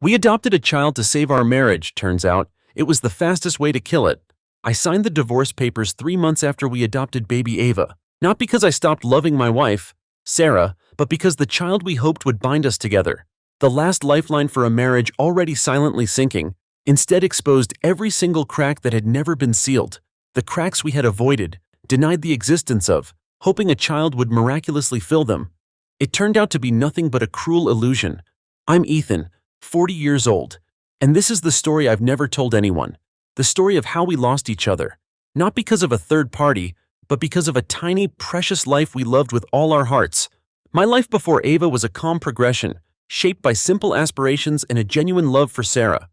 We adopted a child to save our marriage, turns out. It was the fastest way to kill it. I signed the divorce papers 3 months after we adopted baby Ava. Not because I stopped loving my wife, Sarah, but because the child we hoped would bind us together, the last lifeline for a marriage already silently sinking, instead exposed every single crack that had never been sealed. The cracks we had avoided, denied the existence of, hoping a child would miraculously fill them. It turned out to be nothing but a cruel illusion. I'm Ethan, 40 years old, and this is the story I've never told anyone. The story of how we lost each other, not because of a third party, but because of a tiny, precious life we loved with all our hearts. My life before Ava was a calm progression, shaped by simple aspirations and a genuine love for Sarah.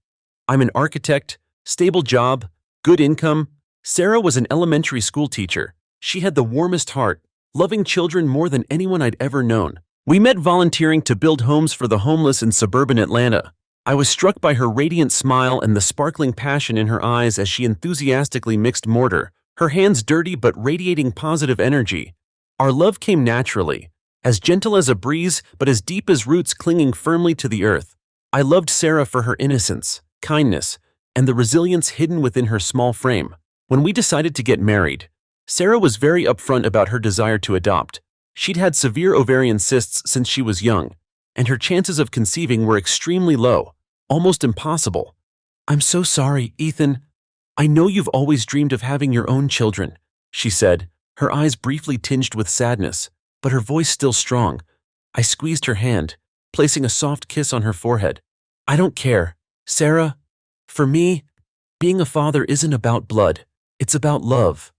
I'm an architect, stable job, good income. Sarah was an elementary school teacher. She had the warmest heart, loving children more than anyone I'd ever known. We met volunteering to build homes for the homeless in suburban Atlanta. I was struck by her radiant smile and the sparkling passion in her eyes as she enthusiastically mixed mortar, her hands dirty but radiating positive energy. Our love came naturally, as gentle as a breeze but as deep as roots clinging firmly to the earth. I loved Sarah for her innocence, kindness, and the resilience hidden within her small frame. When we decided to get married, Sarah was very upfront about her desire to adopt. She'd had severe ovarian cysts since she was young, and her chances of conceiving were extremely low, almost impossible. "I'm so sorry, Ethan. I know you've always dreamed of having your own children," she said, her eyes briefly tinged with sadness, but her voice still strong. I squeezed her hand, placing a soft kiss on her forehead. "I don't care, Sarah. For me, being a father isn't about blood. It's about love.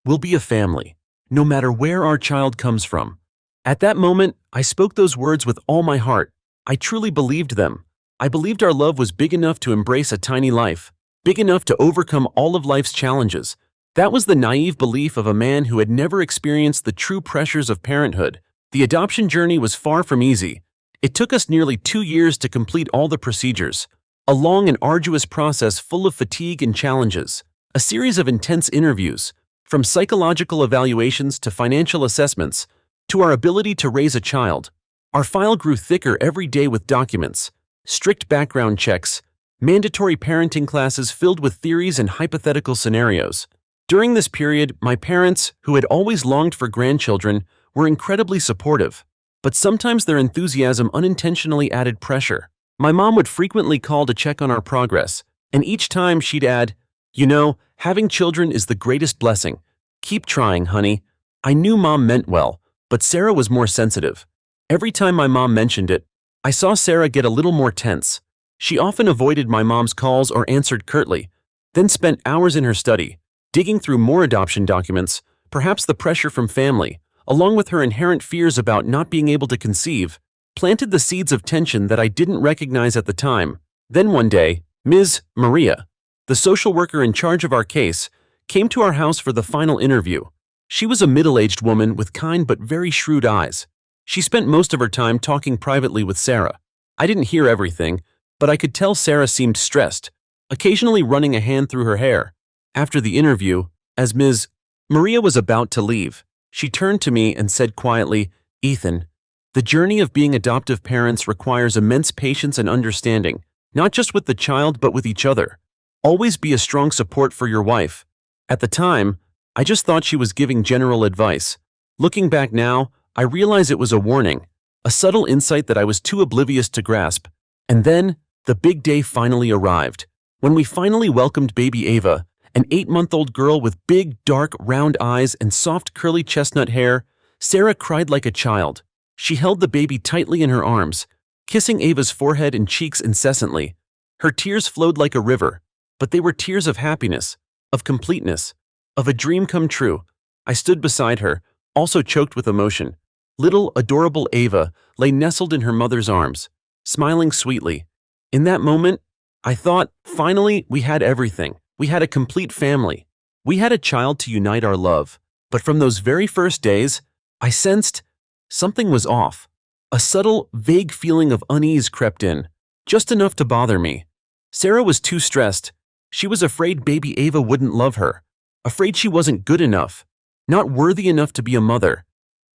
We'll be a family, no matter where our child comes from." At that moment, I spoke those words with all my heart. I truly believed them. I believed our love was big enough to embrace a tiny life, big enough to overcome all of life's challenges. That was the naive belief of a man who had never experienced the true pressures of parenthood. The adoption journey was far from easy. It took us nearly 2 years to complete all the procedures, a long and arduous process full of fatigue and challenges, a series of intense interviews, from psychological evaluations to financial assessments, to our ability to raise a child. Our file grew thicker every day with documents, strict background checks, mandatory parenting classes filled with theories and hypothetical scenarios. During this period, my parents, who had always longed for grandchildren, were incredibly supportive, but sometimes their enthusiasm unintentionally added pressure. My mom would frequently call to check on our progress, and each time she'd add, "You know, having children is the greatest blessing. Keep trying, honey." I knew Mom meant well, but Sarah was more sensitive. Every time my mom mentioned it, I saw Sarah get a little more tense. She often avoided my mom's calls or answered curtly, then spent hours in her study, digging through more adoption documents. Perhaps the pressure from family, along with her inherent fears about not being able to conceive, planted the seeds of tension that I didn't recognize at the time. Then one day, Ms. Maria, the social worker in charge of our case, came to our house for the final interview. She was a middle-aged woman with kind but very shrewd eyes. She spent most of her time talking privately with Sarah. I didn't hear everything, but I could tell Sarah seemed stressed, occasionally running a hand through her hair. After the interview, as Ms. Maria was about to leave, she turned to me and said quietly, "Ethan, the journey of being adoptive parents requires immense patience and understanding, not just with the child but with each other. Always be a strong support for your wife." At the time, I just thought she was giving general advice. Looking back now, I realize it was a warning, a subtle insight that I was too oblivious to grasp. And then, the big day finally arrived. When we finally welcomed baby Ava, an 8-month-old girl with big, dark, round eyes and soft, curly chestnut hair, Sarah cried like a child. She held the baby tightly in her arms, kissing Ava's forehead and cheeks incessantly. Her tears flowed like a river, but they were tears of happiness, of completeness, of a dream come true. I stood beside her, also choked with emotion. Little, adorable Ava lay nestled in her mother's arms, smiling sweetly. In that moment, I thought, finally, we had everything. We had a complete family. We had a child to unite our love. But from those very first days, I sensed something was off. A subtle, vague feeling of unease crept in, just enough to bother me. Sarah was too stressed. She was afraid baby Ava wouldn't love her, afraid she wasn't good enough, not worthy enough to be a mother.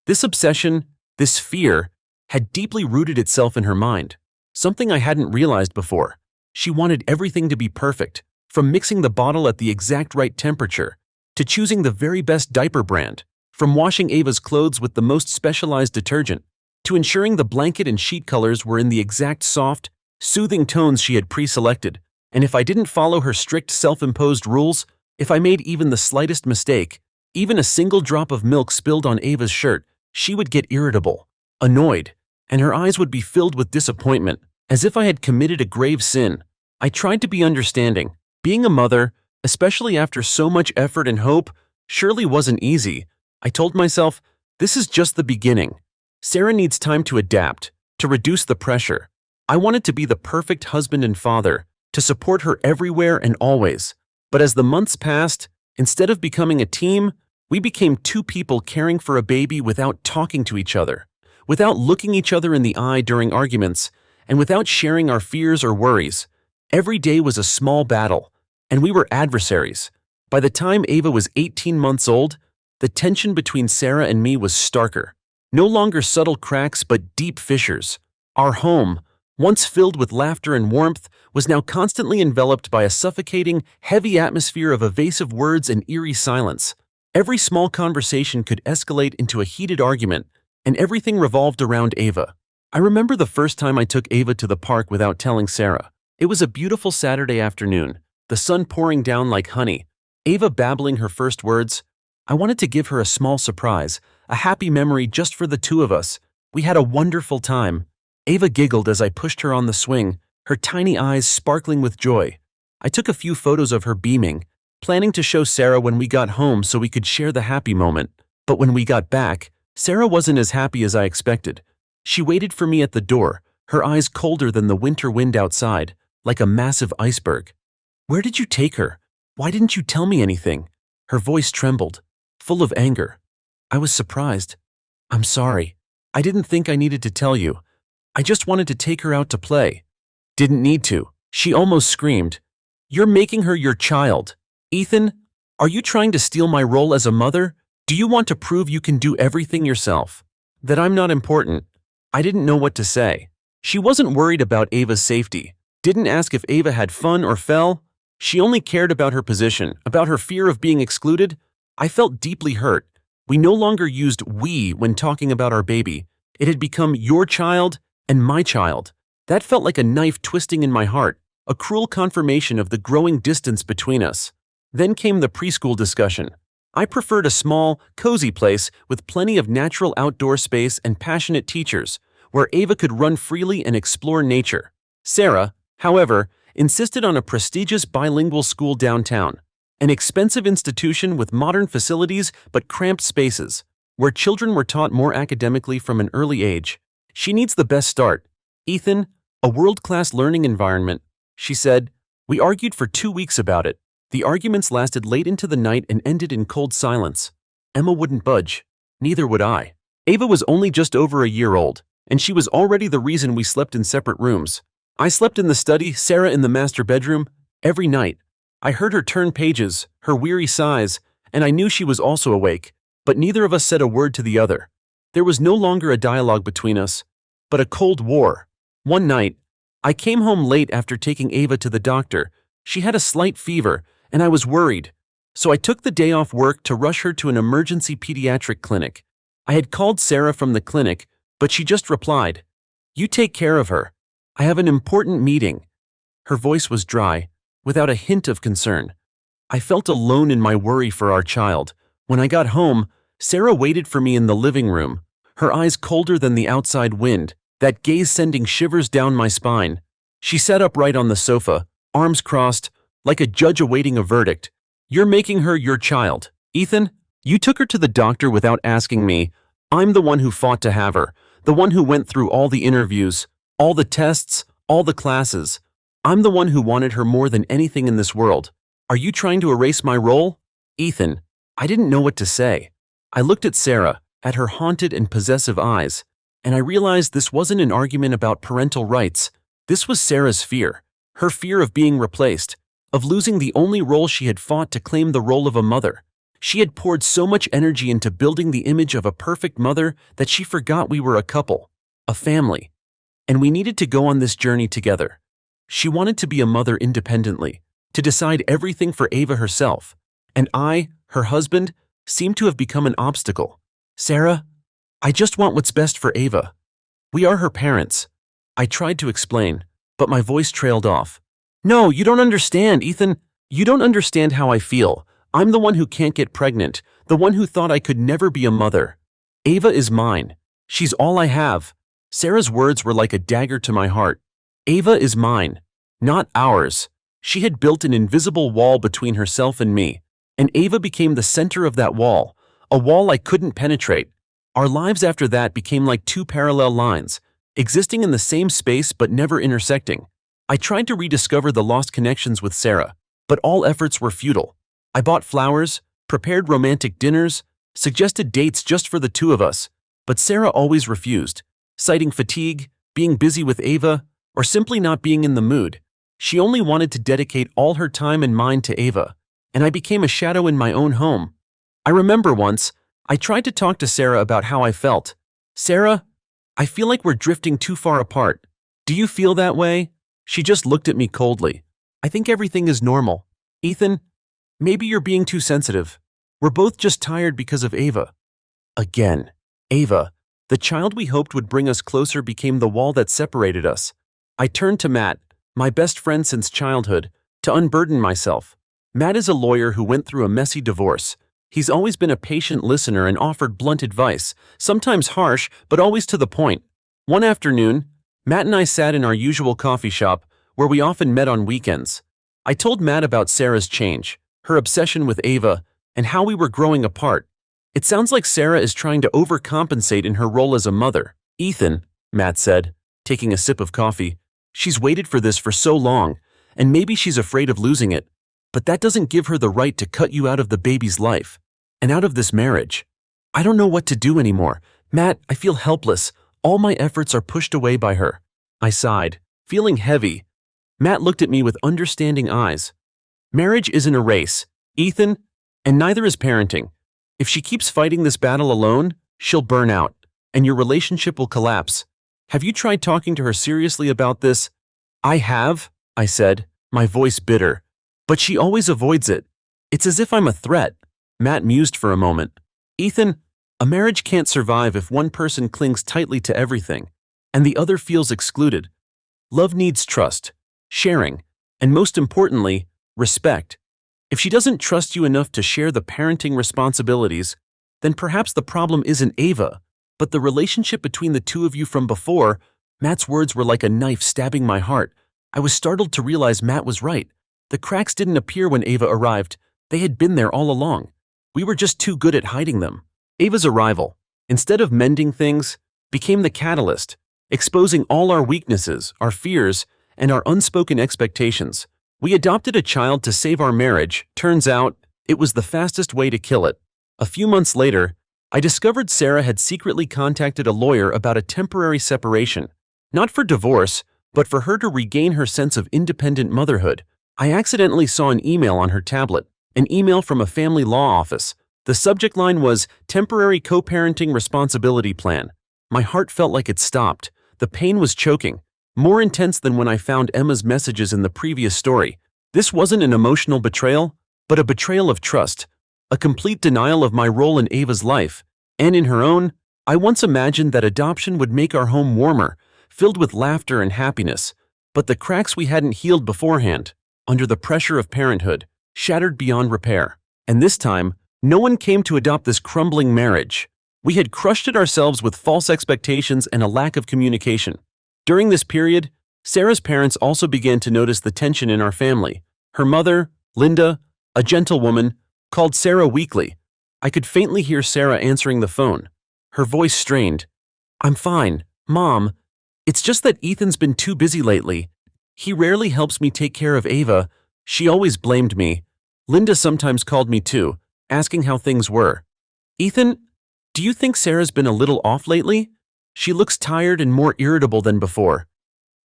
This obsession, this fear, had deeply rooted itself in her mind. something I hadn't realized before. She wanted everything to be perfect, from mixing the bottle at the exact right temperature, to choosing the very best diaper brand, from washing Ava's clothes with the most specialized detergent, to ensuring the blanket and sheet colors were in the exact soft, soothing tones she had pre-selected. And if I didn't follow her strict self-imposed rules, if I made even the slightest mistake, even a single drop of milk spilled on Ava's shirt, she would get irritable, annoyed, and her eyes would be filled with disappointment, as if I had committed a grave sin. I tried to be understanding. Being a mother, especially after so much effort and hope, surely wasn't easy. I told myself, this is just the beginning. Sarah needs time to adapt, to reduce the pressure. I wanted to be the perfect husband and father, to support her everywhere and always. But as the months passed, instead of becoming a team, we became two people caring for a baby without talking to each other, without looking each other in the eye during arguments, and without sharing our fears or worries. Every day was a small battle, and we were adversaries. By the time Ava was 18 months old, the tension between Sarah and me was starker. No longer subtle cracks but deep fissures. Our home, once filled with laughter and warmth, was now constantly enveloped by a suffocating, heavy atmosphere of evasive words and eerie silence. Every small conversation could escalate into a heated argument, and everything revolved around Ava. I remember the first time I took Ava to the park without telling Sarah. It was a beautiful Saturday afternoon, the sun pouring down like honey. Ava babbling her first words. I wanted to give her a small surprise, a happy memory just for the two of us. We had a wonderful time. Ava giggled as I pushed her on the swing, her tiny eyes sparkling with joy. I took a few photos of her beaming, planning to show Sarah when we got home so we could share the happy moment. But when we got back, Sarah wasn't as happy as I expected. She waited for me at the door, her eyes colder than the winter wind outside, like a massive iceberg. Where did you take her? Why didn't you tell me anything? Her voice trembled, full of anger. I was surprised. I'm sorry. I didn't think I needed to tell you. I just wanted to take her out to play. Didn't need to. She almost screamed. You're making her your child. Ethan, are you trying to steal my role as a mother? Do you want to prove you can do everything yourself? That I'm not important? I didn't know what to say. She wasn't worried about Ava's safety. Didn't ask if Ava had fun or fell. She only cared about her position, about her fear of being excluded. I felt deeply hurt. We no longer used we when talking about our baby. It had become your child and my child. That felt like a knife twisting in my heart, a cruel confirmation of the growing distance between us. Then came the preschool discussion. I preferred a small, cozy place with plenty of natural outdoor space and passionate teachers, where Ava could run freely and explore nature. Sarah, however, insisted on a prestigious bilingual school downtown, an expensive institution with modern facilities but cramped spaces, where children were taught more academically from an early age. She needs the best start. Ethan, a world-class learning environment, she said. We argued for 2 weeks about it. The arguments lasted late into the night and ended in cold silence. Emma wouldn't budge. Neither would I. Ava was only just over a year old, and she was already the reason we slept in separate rooms. I slept in the study, Sarah in the master bedroom. Every night, I heard her turn pages, her weary sighs, and I knew she was also awake, but neither of us said a word to the other. There was no longer a dialogue between us, but a cold war. One night, I came home late after taking Ava to the doctor. She had a slight fever, and I was worried. So I took the day off work to rush her to an emergency pediatric clinic. I had called Sarah from the clinic, but she just replied, "You take care of her. I have an important meeting." Her voice was dry, without a hint of concern. I felt alone in my worry for our child. When I got home, Sarah waited for me in the living room, her eyes colder than the outside wind, that gaze sending shivers down my spine. She sat upright on the sofa, arms crossed, like a judge awaiting a verdict. You're making her your child. Ethan, you took her to the doctor without asking me. I'm the one who fought to have her, the one who went through all the interviews, all the tests, all the classes. I'm the one who wanted her more than anything in this world. Are you trying to erase my role? Ethan, I didn't know what to say. I looked at Sarah, at her haunted and possessive eyes, and I realized this wasn't an argument about parental rights. This was Sarah's fear, her fear of being replaced, of losing the only role she had fought to claim, the role of a mother. She had poured so much energy into building the image of a perfect mother that she forgot we were a couple, a family. and we needed to go on this journey together. She wanted to be a mother independently, to decide everything for Ava herself, and I, her husband, seemed to have become an obstacle. Sarah, I just want what's best for Ava. We are her parents. I tried to explain, but my voice trailed off. No, you don't understand, Ethan. You don't understand how I feel. I'm the one who can't get pregnant, the one who thought I could never be a mother. Ava is mine. She's all I have. Sarah's words were like a dagger to my heart. Ava is mine, not ours. She had built an invisible wall between herself and me, and Ava became the center of that wall, a wall I couldn't penetrate. Our lives after that became like two parallel lines, existing in the same space but never intersecting. I tried to rediscover the lost connections with Sarah, but all efforts were futile. I bought flowers, prepared romantic dinners, suggested dates just for the two of us, but Sarah always refused, citing fatigue, being busy with Ava, or simply not being in the mood. She only wanted to dedicate all her time and mind to Ava, and I became a shadow in my own home. I remember once, I tried to talk to Sarah about how I felt. Sarah, I feel like we're drifting too far apart. Do you feel that way? She just looked at me coldly. I think everything is normal. Ethan, maybe you're being too sensitive. We're both just tired because of Ava. Again, Ava, the child we hoped would bring us closer, became the wall that separated us. I turned to Matt, my best friend since childhood, to unburden myself. Matt is a lawyer who went through a messy divorce. He's always been a patient listener and offered blunt advice, sometimes harsh, but always to the point. One afternoon, Matt and I sat in our usual coffee shop, where we often met on weekends. I told Matt about Sarah's change, her obsession with Ava, and how we were growing apart. It sounds like Sarah is trying to overcompensate in her role as a mother. Ethan, Matt said, taking a sip of coffee, she's waited for this for so long, and maybe she's afraid of losing it. But that doesn't give her the right to cut you out of the baby's life, and out of this marriage. I don't know what to do anymore. Matt, I feel helpless. All my efforts are pushed away by her. I sighed, feeling heavy. Matt looked at me with understanding eyes. Marriage isn't a race, Ethan, and neither is parenting. If she keeps fighting this battle alone, she'll burn out, and your relationship will collapse. Have you tried talking to her seriously about this? I have, I said, my voice bitter. But she always avoids it. It's as if I'm a threat. Matt mused for a moment. Ethan, a marriage can't survive if one person clings tightly to everything, and the other feels excluded. Love needs trust, sharing, and most importantly, respect. If she doesn't trust you enough to share the parenting responsibilities, then perhaps the problem isn't Ava, but the relationship between the two of you from before. Matt's words were like a knife stabbing my heart. I was startled to realize Matt was right. The cracks didn't appear when Ava arrived. They had been there all along. We were just too good at hiding them. Ava's arrival, instead of mending things, became the catalyst, exposing all our weaknesses, our fears, and our unspoken expectations. We adopted a child to save our marriage. Turns out, it was the fastest way to kill it. A few months later, I discovered Sarah had secretly contacted a lawyer about a temporary separation. Not for divorce, but for her to regain her sense of independent motherhood. I accidentally saw an email on her tablet, an email from a family law office. The subject line was Temporary Co-Parenting Responsibility Plan. My heart felt like it stopped. The pain was choking, more intense than when I found Emma's messages in the previous story. This wasn't an emotional betrayal, but a betrayal of trust, a complete denial of my role in Ava's life, and in her own. I once imagined that adoption would make our home warmer, filled with laughter and happiness, but the cracks we hadn't healed beforehand, under the pressure of parenthood, shattered beyond repair. And this time, no one came to adopt this crumbling marriage. We had crushed it ourselves with false expectations and a lack of communication. During this period, Sarah's parents also began to notice the tension in our family. Her mother, Linda, a gentle woman, called Sarah weekly. I could faintly hear Sarah answering the phone. Her voice strained. I'm fine, Mom. It's just that Ethan's been too busy lately. He rarely helps me take care of Ava. She always blamed me. Linda sometimes called me too, asking how things were. Ethan, do you think Sarah's been a little off lately? She looks tired and more irritable than before.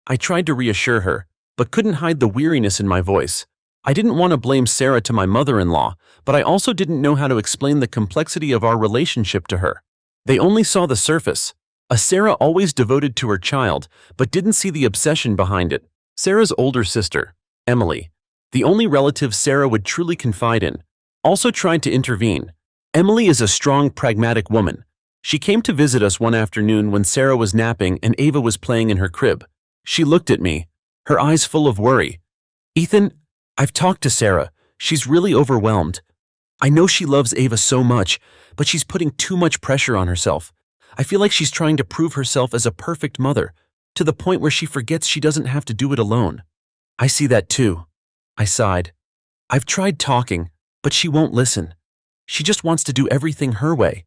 I tried to reassure her, but couldn't hide the weariness in my voice. I didn't want to blame Sarah to my mother-in-law, but I also didn't know how to explain the complexity of our relationship to her. They only saw the surface, A Sarah always devoted to her child, but didn't see the obsession behind it. Sarah's older sister, Emily, the only relative Sarah would truly confide in, also tried to intervene. Emily is a strong, pragmatic woman. She came to visit us one afternoon when Sarah was napping and Ava was playing in her crib. She looked at me, her eyes full of worry. "Ethan, I've talked to Sarah. She's really overwhelmed. I know she loves Ava so much, but she's putting too much pressure on herself. I feel like she's trying to prove herself as a perfect mother, to the point where she forgets she doesn't have to do it alone." "I see that too," I sighed. "I've tried talking, but she won't listen. She just wants to do everything her way."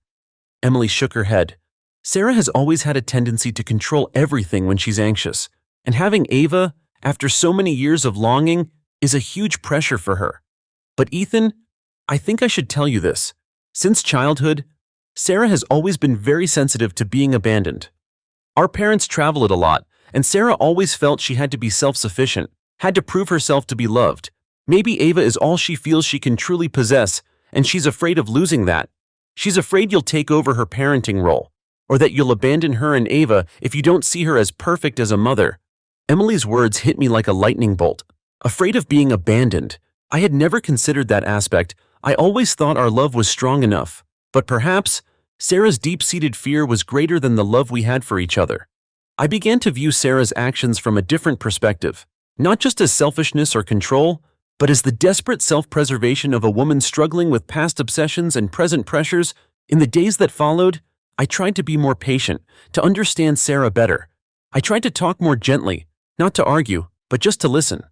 Emily shook her head. "Sarah has always had a tendency to control everything when she's anxious, and having Ava, after so many years of longing, is a huge pressure for her. But Ethan, I think I should tell you this. Since childhood, Sarah has always been very sensitive to being abandoned. Our parents traveled a lot, and Sarah always felt she had to be self-sufficient, had to prove herself to be loved. Maybe Ava is all she feels she can truly possess, and she's afraid of losing that. She's afraid you'll take over her parenting role, or that you'll abandon her and Ava if you don't see her as perfect as a mother." Emily's words hit me like a lightning bolt. Afraid of being abandoned. I had never considered that aspect. I always thought our love was strong enough. But perhaps Sarah's deep-seated fear was greater than the love we had for each other. I began to view Sarah's actions from a different perspective, not just as selfishness or control, but as the desperate self-preservation of a woman struggling with past obsessions and present pressures. In the days that followed, I tried to be more patient, to understand Sarah better. I tried to talk more gently, not to argue, but just to listen.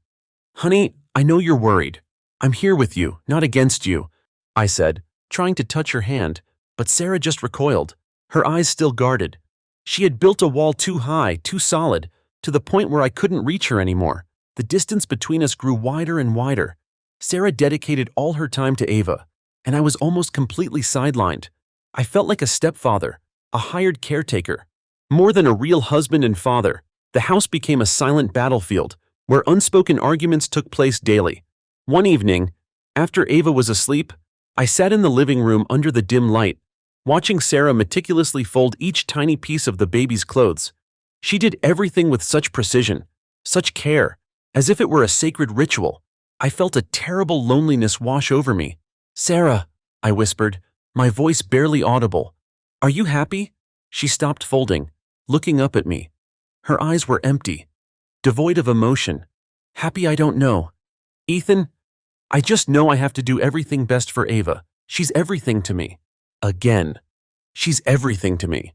"Honey, I know you're worried. I'm here with you, not against you," I said, trying to touch her hand, but Sarah just recoiled, her eyes still guarded. She had built a wall too high, too solid, to the point where I couldn't reach her anymore. The distance between us grew wider and wider. Sarah dedicated all her time to Ava, and I was almost completely sidelined. I felt like a stepfather, a hired caretaker. More than a real husband and father, the house became a silent battlefield, where unspoken arguments took place daily. One evening, after Ava was asleep, I sat in the living room under the dim light, watching Sarah meticulously fold each tiny piece of the baby's clothes. She did everything with such precision, such care, as if it were a sacred ritual. I felt a terrible loneliness wash over me. "Sarah," I whispered, my voice barely audible. "Are you happy?" She stopped folding, looking up at me. Her eyes were empty, devoid of emotion. "Happy? I don't know. Ethan, I just know I have to do everything best for Ava. She's everything to me." Again. She's everything to me.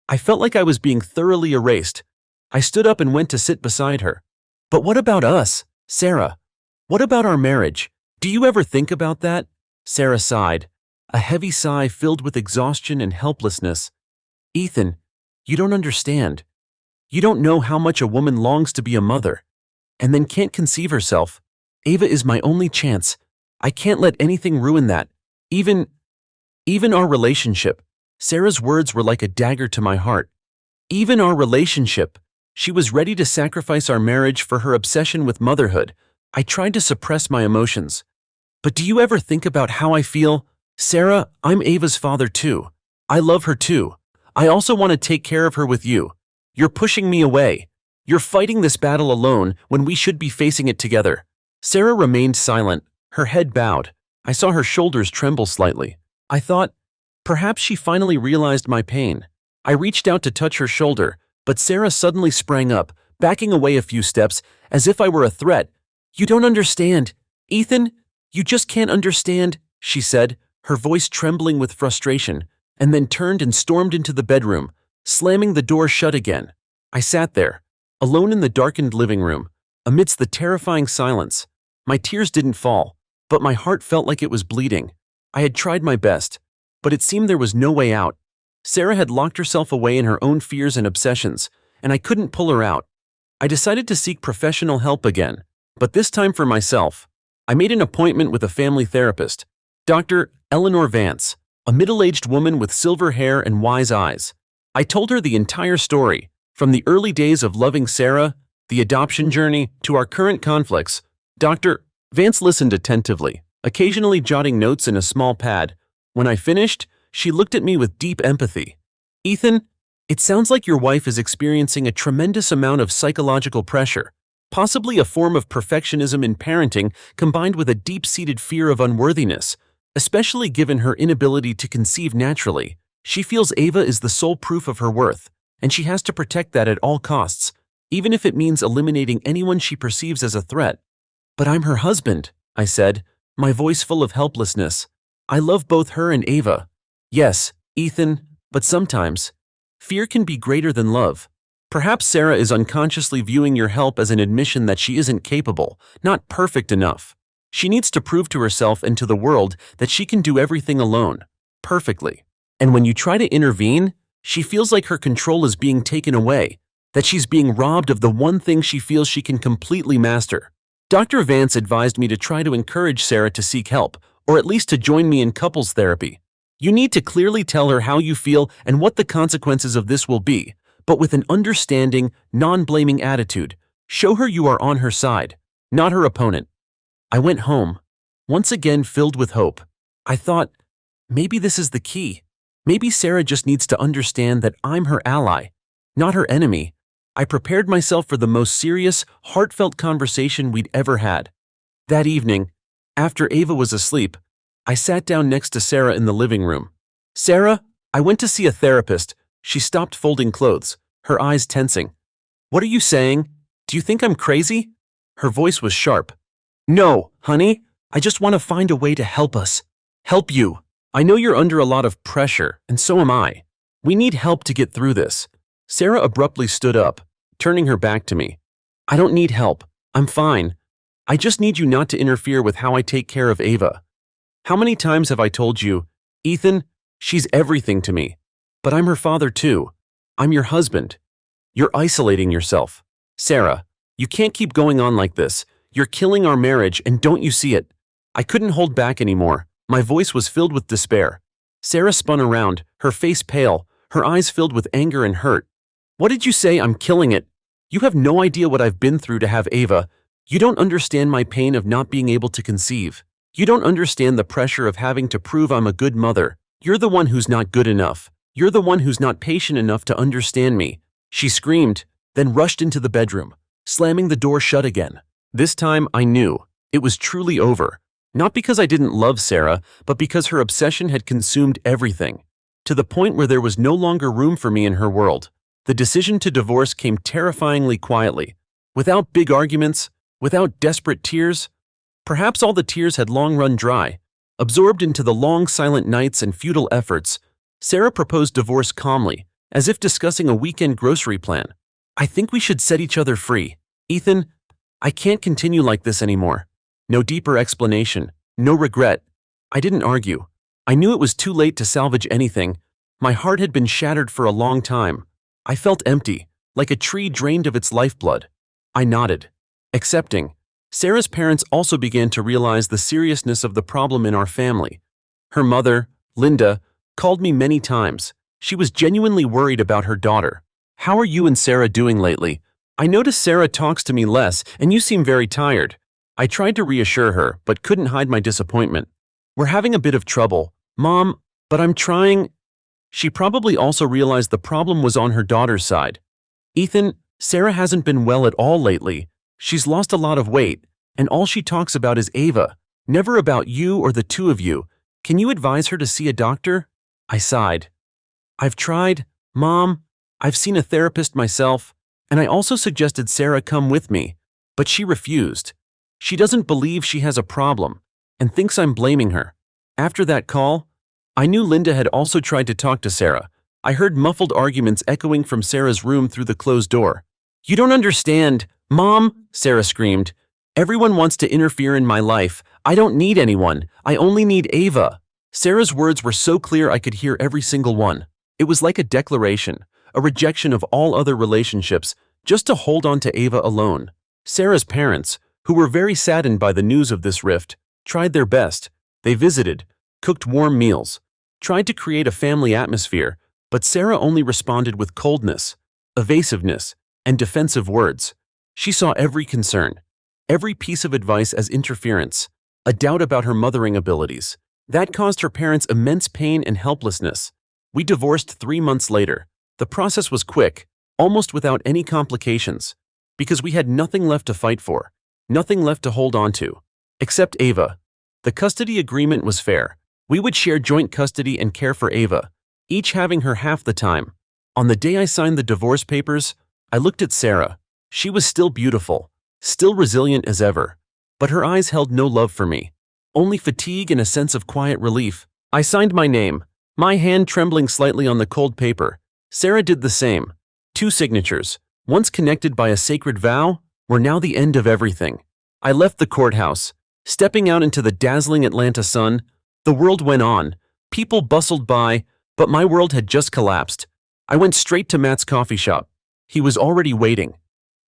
I felt like I was being thoroughly erased. I stood up and went to sit beside her. "But what about us, Sarah? What about our marriage? Do you ever think about that?" Sarah sighed, a heavy sigh filled with exhaustion and helplessness. "Ethan, you don't understand. You don't know how much a woman longs to be a mother, and then can't conceive herself. Ava is my only chance. I can't let anything ruin that. Even our relationship." Sarah's words were like a dagger to my heart. Even our relationship. She was ready to sacrifice our marriage for her obsession with motherhood. I tried to suppress my emotions. "But do you ever think about how I feel? Sarah, I'm Ava's father too. I love her too. I also want to take care of her with you. You're pushing me away. You're fighting this battle alone when we should be facing it together." Sarah remained silent, her head bowed. I saw her shoulders tremble slightly. I thought, perhaps she finally realized my pain. I reached out to touch her shoulder, but Sarah suddenly sprang up, backing away a few steps, as if I were a threat. "You don't understand. Ethan, you just can't understand," she said, her voice trembling with frustration, and then turned and stormed into the bedroom, slamming the door shut again. I sat there, alone in the darkened living room, amidst the terrifying silence. My tears didn't fall, but my heart felt like it was bleeding. I had tried my best, but it seemed there was no way out. Sarah had locked herself away in her own fears and obsessions, and I couldn't pull her out. I decided to seek professional help again, but this time for myself. I made an appointment with a family therapist, Dr. Eleanor Vance, a middle-aged woman with silver hair and wise eyes. I told her the entire story, from the early days of loving Sarah, the adoption journey, to our current conflicts. Dr. Vance listened attentively, occasionally jotting notes in a small pad. When I finished, she looked at me with deep empathy. "Ethan, It sounds like your wife is experiencing a tremendous amount of psychological pressure, possibly a form of perfectionism in parenting combined with a deep-seated fear of unworthiness, especially given her inability to conceive naturally. She feels Ava is the sole proof of her worth, and she has to protect that at all costs, even if it means eliminating anyone she perceives as a threat. But I'm her husband, I said, my voice full of helplessness. I love both her and Ava. Yes, Ethan, but sometimes fear can be greater than love. Perhaps Sarah is unconsciously viewing your help as an admission that she isn't capable, not perfect enough. She needs to prove to herself and to the world that she can do everything alone, perfectly. And when you try to intervene, she feels like her control is being taken away, that she's being robbed of the one thing she feels she can completely master. Dr. Vance advised me to try to encourage Sarah to seek help, or at least to join me in couples therapy. You need to clearly tell her how you feel and what the consequences of this will be, but with an understanding, non-blaming attitude. Show her you are on her side, not her opponent. I went home, once again filled with hope. I thought, maybe this is the key. Maybe Sarah just needs to understand that I'm her ally, not her enemy. I prepared myself for the most serious, heartfelt conversation we'd ever had. That evening, after Ava was asleep, I sat down next to Sarah in the living room. Sarah, I went to see a therapist. She stopped folding clothes, her eyes tensing. What are you saying? Do you think I'm crazy? Her voice was sharp. No, honey, I just want to find a way to help us. Help you. I know you're under a lot of pressure, and so am I. We need help to get through this. Sarah abruptly stood up, turning her back to me. I don't need help. I'm fine. I just need you not to interfere with how I take care of Ava. How many times have I told you, Ethan, she's everything to me. But I'm her father too. I'm your husband. You're isolating yourself. Sarah, you can't keep going on like this. You're killing our marriage, and don't you see it? I couldn't hold back anymore. My voice was filled with despair. Sarah spun around, her face pale, her eyes filled with anger and hurt. What did you say? I'm killing it? You have no idea what I've been through to have Ava. You don't understand my pain of not being able to conceive. You don't understand the pressure of having to prove I'm a good mother. You're the one who's not good enough. You're the one who's not patient enough to understand me. She screamed, then rushed into the bedroom, slamming the door shut again. This time I knew it was truly over. Not because I didn't love Sarah, but because her obsession had consumed everything, to the point where there was no longer room for me in her world. The decision to divorce came terrifyingly quietly, without big arguments, without desperate tears. Perhaps all the tears had long run dry. Absorbed into the long silent nights and futile efforts, Sarah proposed divorce calmly, as if discussing a weekend grocery plan. I think we should set each other free. Ethan, I can't continue like this anymore. No deeper explanation, no regret. I didn't argue. I knew it was too late to salvage anything. My heart had been shattered for a long time. I felt empty, like a tree drained of its lifeblood. I nodded, accepting. Sarah's parents also began to realize the seriousness of the problem in our family. Her mother, Linda, called me many times. She was genuinely worried about her daughter. How are you and Sarah doing lately? I notice Sarah talks to me less, and you seem very tired. I tried to reassure her, but couldn't hide my disappointment. We're having a bit of trouble, Mom, but I'm trying. She probably also realized the problem was on her daughter's side. Ethan, Sarah hasn't been well at all lately. She's lost a lot of weight, and all she talks about is Ava, never about you or the two of you. Can you advise her to see a doctor? I sighed. I've tried, Mom. I've seen a therapist myself, and I also suggested Sarah come with me, but she refused. She doesn't believe she has a problem, and thinks I'm blaming her. After that call, I knew Linda had also tried to talk to Sarah. I heard muffled arguments echoing from Sarah's room through the closed door. You don't understand, Mom, Sarah screamed. Everyone wants to interfere in my life. I don't need anyone. I only need Ava. Sarah's words were so clear I could hear every single one. It was like a declaration, a rejection of all other relationships, just to hold on to Ava alone. Sarah's parents, who were very saddened by the news of this rift, tried their best. They visited, cooked warm meals, tried to create a family atmosphere, but Sarah only responded with coldness, evasiveness, and defensive words. She saw every concern, every piece of advice as interference, a doubt about her mothering abilities. That caused her parents immense pain and helplessness. We divorced 3 months later, The process was quick, almost without any complications, because we had nothing left to fight for, nothing left to hold on to, except Ava. The custody agreement was fair. We would share joint custody and care for Ava, each having her half the time. On the day I signed the divorce papers, I looked at Sarah. She was still beautiful, still resilient as ever, but her eyes held no love for me, only fatigue and a sense of quiet relief. I signed my name, my hand trembling slightly on the cold paper. Sarah did the same. 2 signatures, once connected by a sacred vow, were now the end of everything. I left the courthouse. Stepping out into the dazzling Atlanta sun, the world went on. People bustled by, but my world had just collapsed. I went straight to Matt's coffee shop. He was already waiting.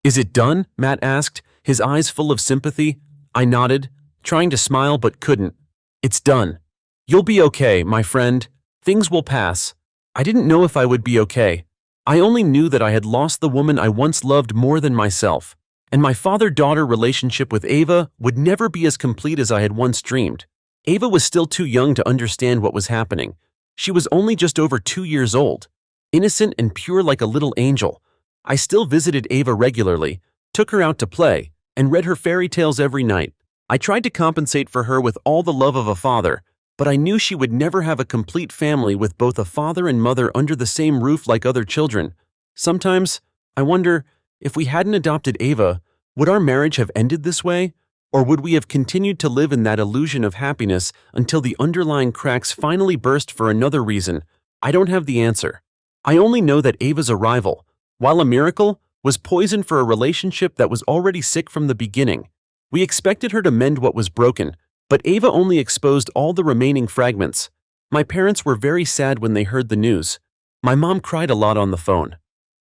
"Is it done?" Matt asked, his eyes full of sympathy. I nodded, trying to smile but couldn't. "It's done. You'll be okay, my friend. Things will pass." I didn't know if I would be okay. I only knew that I had lost the woman I once loved more than myself, and my father-daughter relationship with Ava would never be as complete as I had once dreamed. Ava was still too young to understand what was happening. She was only just over 2 years old, innocent and pure like a little angel. I still visited Ava regularly, took her out to play, and read her fairy tales every night. I tried to compensate for her with all the love of a father, but I knew she would never have a complete family with both a father and mother under the same roof like other children. Sometimes, I wonder, if we hadn't adopted Ava, would our marriage have ended this way? Or would we have continued to live in that illusion of happiness until the underlying cracks finally burst for another reason? I don't have the answer. I only know that Ava's arrival, while a miracle, was poison for a relationship that was already sick from the beginning. We expected her to mend what was broken, but Ava only exposed all the remaining fragments. My parents were very sad when they heard the news. My mom cried a lot on the phone.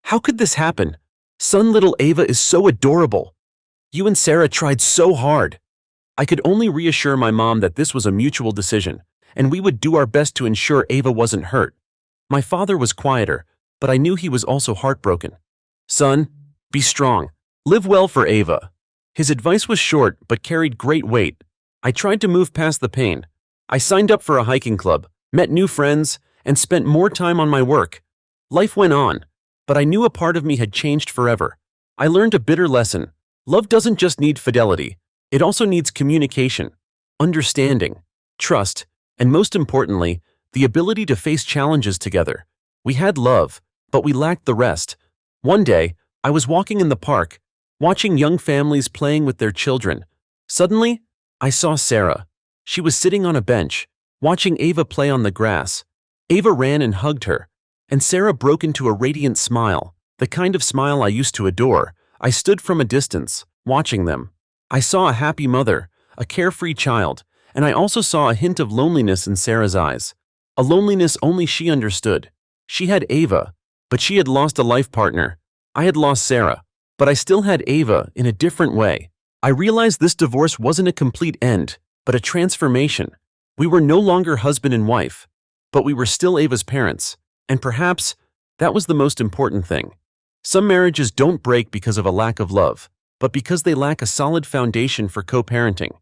"How could this happen? Son, little Ava is so adorable. You and Sarah tried so hard." I could only reassure my mom that this was a mutual decision, and we would do our best to ensure Ava wasn't hurt. My father was quieter, but I knew he was also heartbroken. "Son, be strong. Live well for Ava." His advice was short but carried great weight. I tried to move past the pain. I signed up for a hiking club, met new friends, and spent more time on my work. Life went on, but I knew a part of me had changed forever. I learned a bitter lesson. Love doesn't just need fidelity. It also needs communication, understanding, trust, and most importantly, the ability to face challenges together. We had love, but we lacked the rest. One day, I was walking in the park, watching young families playing with their children. Suddenly, I saw Sarah. She was sitting on a bench, watching Ava play on the grass. Ava ran and hugged her, and Sarah broke into a radiant smile, the kind of smile I used to adore. I stood from a distance, watching them. I saw a happy mother, a carefree child, and I also saw a hint of loneliness in Sarah's eyes. A loneliness only she understood. She had Ava, but she had lost a life partner. I had lost Sarah, but I still had Ava in a different way. I realized this divorce wasn't a complete end, but a transformation. We were no longer husband and wife, but we were still Ava's parents, and perhaps that was the most important thing. Some marriages don't break because of a lack of love, but because they lack a solid foundation for co-parenting.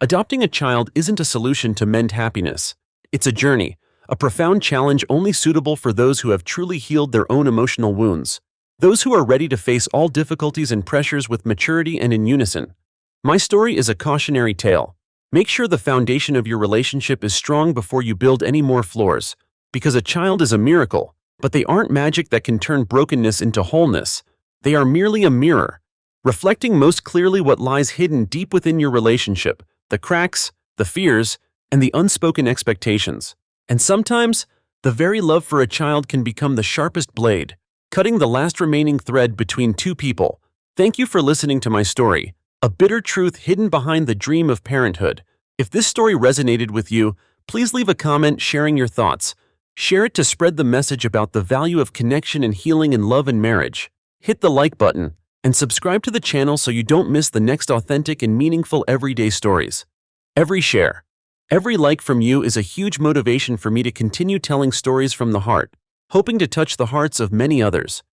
Adopting a child isn't a solution to mend happiness. It's a journey, a profound challenge only suitable for those who have truly healed their own emotional wounds, those who are ready to face all difficulties and pressures with maturity and in unison. My story is a cautionary tale. Make sure the foundation of your relationship is strong before you build any more floors, because a child is a miracle, but they aren't magic that can turn brokenness into wholeness. They are merely a mirror, reflecting most clearly what lies hidden deep within your relationship, the cracks, the fears, and the unspoken expectations. And sometimes, the very love for a child can become the sharpest blade, cutting the last remaining thread between two people. Thank you for listening to my story, a bitter truth hidden behind the dream of parenthood. If this story resonated with you, please leave a comment sharing your thoughts. Share it to spread the message about the value of connection and healing in love and marriage. Hit the like button and subscribe to the channel so you don't miss the next authentic and meaningful everyday stories. Every share, every like from you is a huge motivation for me to continue telling stories from the heart, hoping to touch the hearts of many others.